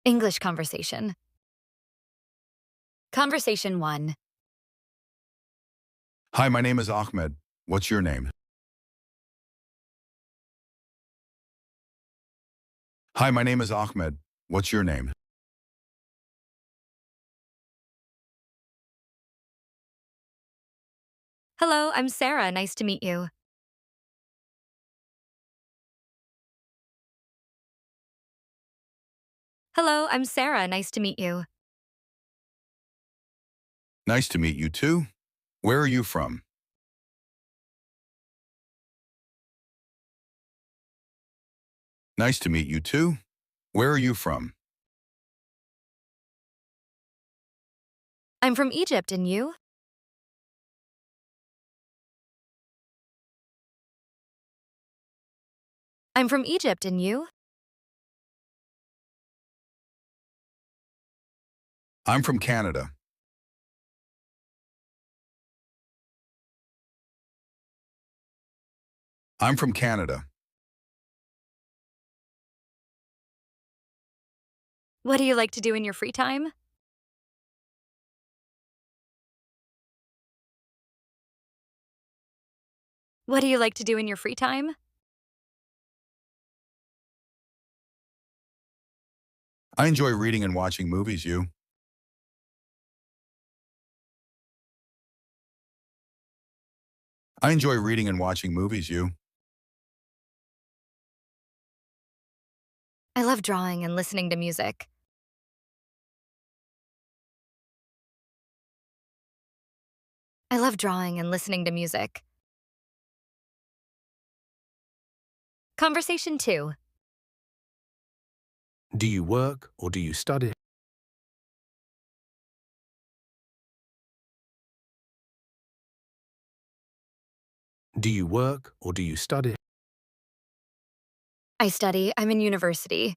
English conversation. Conversation 1. Hi, my name is Ahmed. What's your name? Hi, my name is Ahmed. What's your name? Hello, I'm Sarah. Nice to meet you. Hello, I'm Sarah. Nice to meet you. Nice to meet you too. Where are you from? Nice to meet you too. Where are you from? I'm from Egypt, and you? I'm from Egypt, and you? I'm from Canada. I'm from Canada. What do you like to do in your free time? What do you like to do in your free time? I enjoy reading and watching movies. You? I enjoy reading and watching movies. You? I love drawing and listening to music. I love drawing and listening to music. Conversation 2. Do you work or do you study? Do you work or do you study? I study. I'm in university.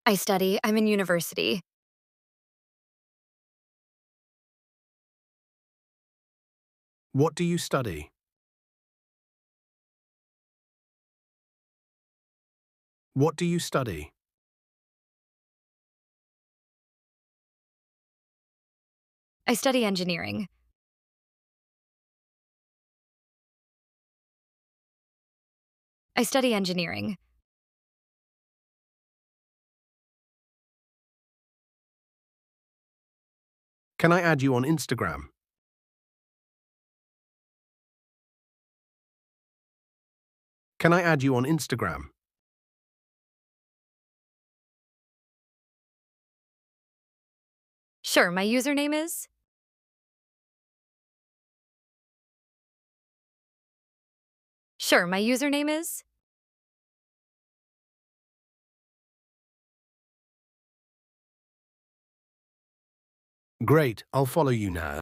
I study. I'm in university. What do you study? What do you study? I study engineering. I study engineering. Can I add you on Instagram? Can I add you on Instagram? Sure, my username is? Sure, my username is? Great, I'll follow you now.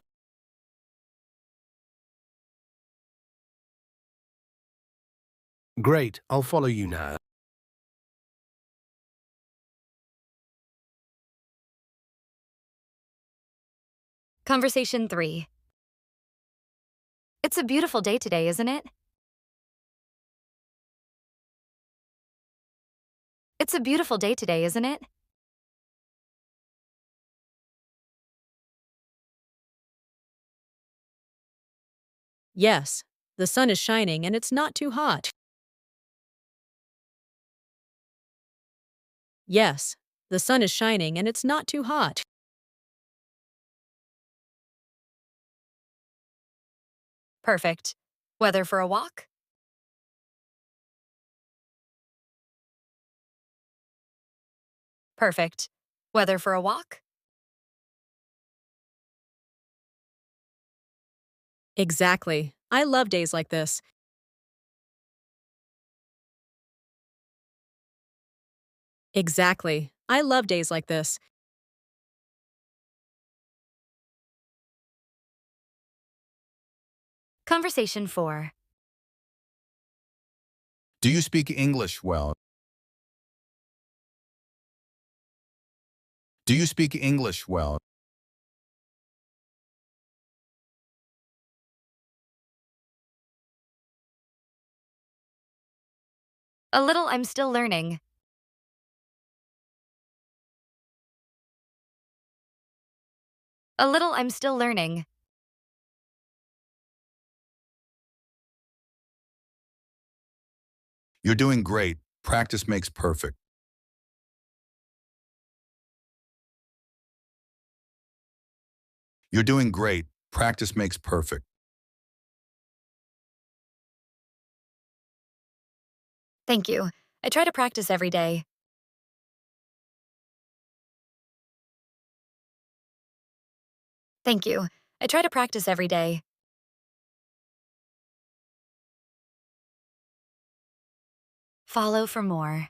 Great, I'll follow you now. Conversation 3. It's a beautiful day today, isn't it? It's a beautiful day today, isn't it? Yes, the sun is shining and it's not too hot. Yes, the sun is shining and it's not too hot. Perfect. Weather for a walk? Perfect. Weather for a walk? Exactly. I love days like this. Exactly. I love days like this. Conversation 4. Do you speak English well? Do you speak English well? A little, I'm still learning. A little, I'm still learning. You're doing great. Practice makes perfect. You're doing great. Practice makes perfect. Thank you. I try to practice every day. Thank you. I try to practice every day. Follow for more.